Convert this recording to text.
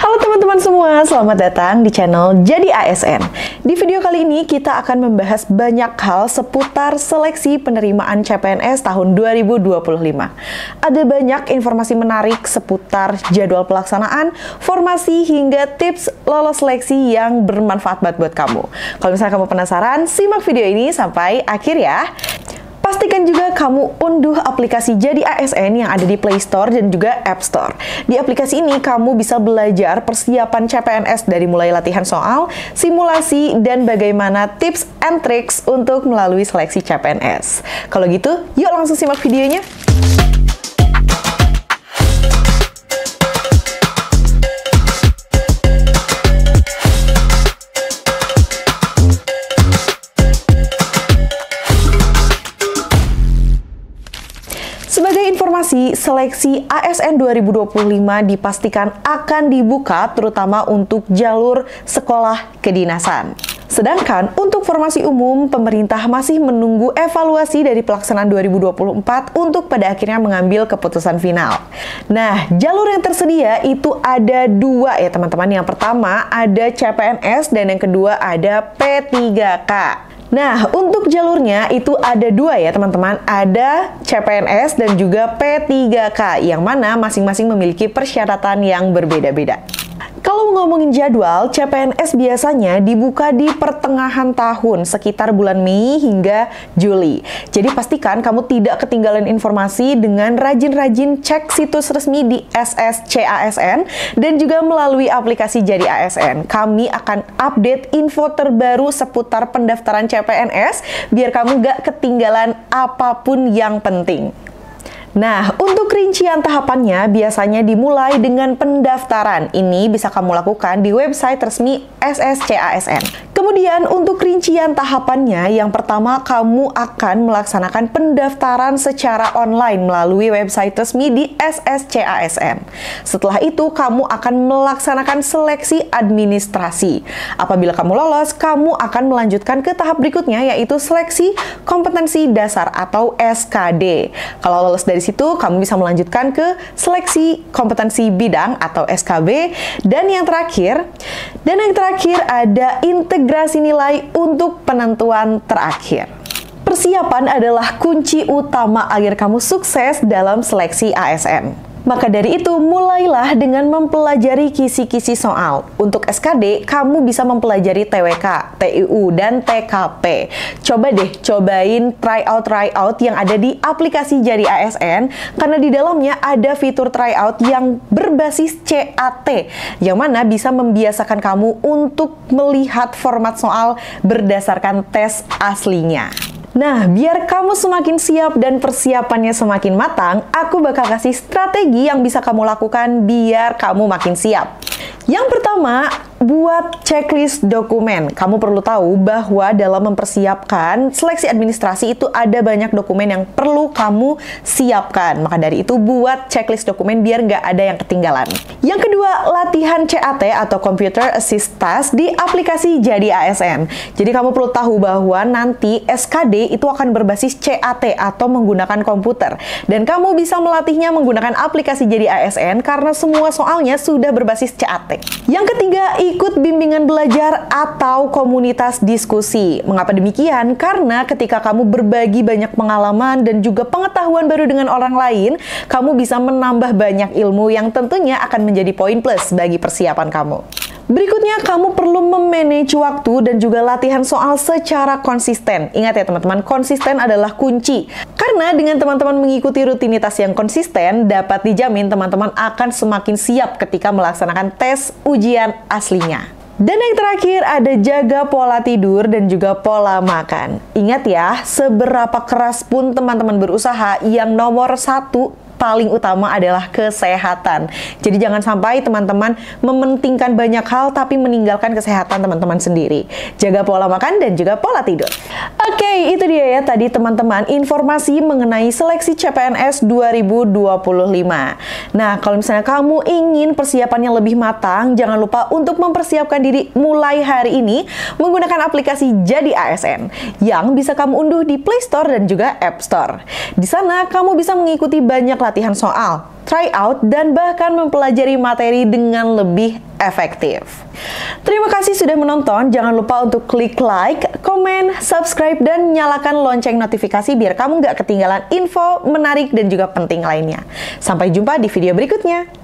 Halo teman-teman semua, selamat datang di channel Jadi ASN. Di video kali ini kita akan membahas banyak hal seputar seleksi penerimaan CPNS tahun 2025. Ada banyak informasi menarik seputar jadwal pelaksanaan, formasi, hingga tips lolos seleksi yang bermanfaat banget buat kamu. Kalau misalnya kamu penasaran, simak video ini sampai akhir ya. Pastikan juga kamu unduh aplikasi Jadi ASN yang ada di Play Store dan juga App Store. Di aplikasi ini kamu bisa belajar persiapan CPNS dari mulai latihan soal, simulasi, dan bagaimana tips and tricks untuk melalui seleksi CPNS. Kalau gitu, yuk langsung simak videonya. Sebagai informasi, seleksi ASN 2025 dipastikan akan dibuka terutama untuk jalur sekolah kedinasan. Sedangkan untuk formasi umum, pemerintah masih menunggu evaluasi dari pelaksanaan 2024 untuk pada akhirnya mengambil keputusan final. Nah, jalur yang tersedia itu ada dua ya teman-teman. Yang pertama ada CPNS dan yang kedua ada P3K. Nah, untuk jalurnya itu ada dua ya teman-teman, ada CPNS dan juga P3K, yang mana masing-masing memiliki persyaratan yang berbeda-beda. Kalau ngomongin jadwal, CPNS biasanya dibuka di pertengahan tahun, sekitar bulan Mei hingga Juli. Jadi pastikan kamu tidak ketinggalan informasi dengan rajin-rajin cek situs resmi di SSCASN dan juga melalui aplikasi Jadi ASN. Kami akan update info terbaru seputar pendaftaran CPNS biar kamu gak ketinggalan apapun yang penting. Nah, untuk rincian tahapannya biasanya dimulai dengan pendaftaran. Ini bisa kamu lakukan di website resmi SSCASN. Kemudian untuk rincian tahapannya, yang pertama kamu akan melaksanakan pendaftaran secara online melalui website resmi di SSCASN. Setelah itu kamu akan melaksanakan seleksi administrasi. Apabila kamu lolos, kamu akan melanjutkan ke tahap berikutnya yaitu seleksi kompetensi dasar atau SKD. Kalau lolos dari situ, kamu bisa melanjutkan ke seleksi kompetensi bidang atau SKB. Dan yang terakhir ada integrasi nilai untuk penentuan terakhir. Persiapan adalah kunci utama agar kamu sukses dalam seleksi ASN. Maka dari itu, mulailah dengan mempelajari kisi-kisi soal. Untuk SKD, kamu bisa mempelajari TWK, TIU, dan TKP. Cobain tryout yang ada di aplikasi Jadi ASN, karena di dalamnya ada fitur tryout yang berbasis CAT, yang mana bisa membiasakan kamu untuk melihat format soal berdasarkan tes aslinya. Nah, biar kamu semakin siap dan persiapannya semakin matang, aku bakal kasih strategi yang bisa kamu lakukan biar kamu makin siap. Yang pertama, buat checklist dokumen. Kamu perlu tahu bahwa dalam mempersiapkan seleksi administrasi itu ada banyak dokumen yang perlu kamu siapkan. Maka dari itu, buat checklist dokumen biar nggak ada yang ketinggalan. Yang kedua, latihan CAT atau Computer Assist Task di aplikasi Jadi ASN. Jadi kamu perlu tahu bahwa nanti SKD itu akan berbasis CAT atau menggunakan komputer. Dan kamu bisa melatihnya menggunakan aplikasi Jadi ASN karena semua soalnya sudah berbasis CAT. Yang ketiga, ikut bimbingan belajar atau komunitas diskusi. Mengapa demikian? Karena ketika kamu berbagi banyak pengalaman dan juga pengetahuan baru dengan orang lain, kamu bisa menambah banyak ilmu yang tentunya akan menjadi poin plus bagi persiapan kamu. Berikutnya, kamu perlu memanage waktu dan juga latihan soal secara konsisten. Ingat ya teman-teman, konsisten adalah kunci. Karena dengan teman-teman mengikuti rutinitas yang konsisten, dapat dijamin teman-teman akan semakin siap ketika melaksanakan tes ujian aslinya. Dan yang terakhir ada jaga pola tidur dan juga pola makan. Ingat ya, seberapa keras pun teman-teman berusaha, yang nomor satu paling utama adalah kesehatan. Jadi jangan sampai teman-teman mementingkan banyak hal tapi meninggalkan kesehatan teman-teman sendiri. Jaga pola makan dan juga pola tidur. Oke, itu dia ya tadi teman-teman informasi mengenai seleksi CPNS 2025. Nah, kalau misalnya kamu ingin persiapannya lebih matang, jangan lupa untuk mempersiapkan diri mulai hari ini menggunakan aplikasi Jadi ASN yang bisa kamu unduh di Play Store dan juga App Store. Di sana kamu bisa mengikuti banyak latihan latihan soal, try out, dan bahkan mempelajari materi dengan lebih efektif. Terima kasih sudah menonton. Jangan lupa untuk klik like, komen, subscribe, dan nyalakan lonceng notifikasi biar kamu nggak ketinggalan info menarik dan juga penting lainnya. Sampai jumpa di video berikutnya.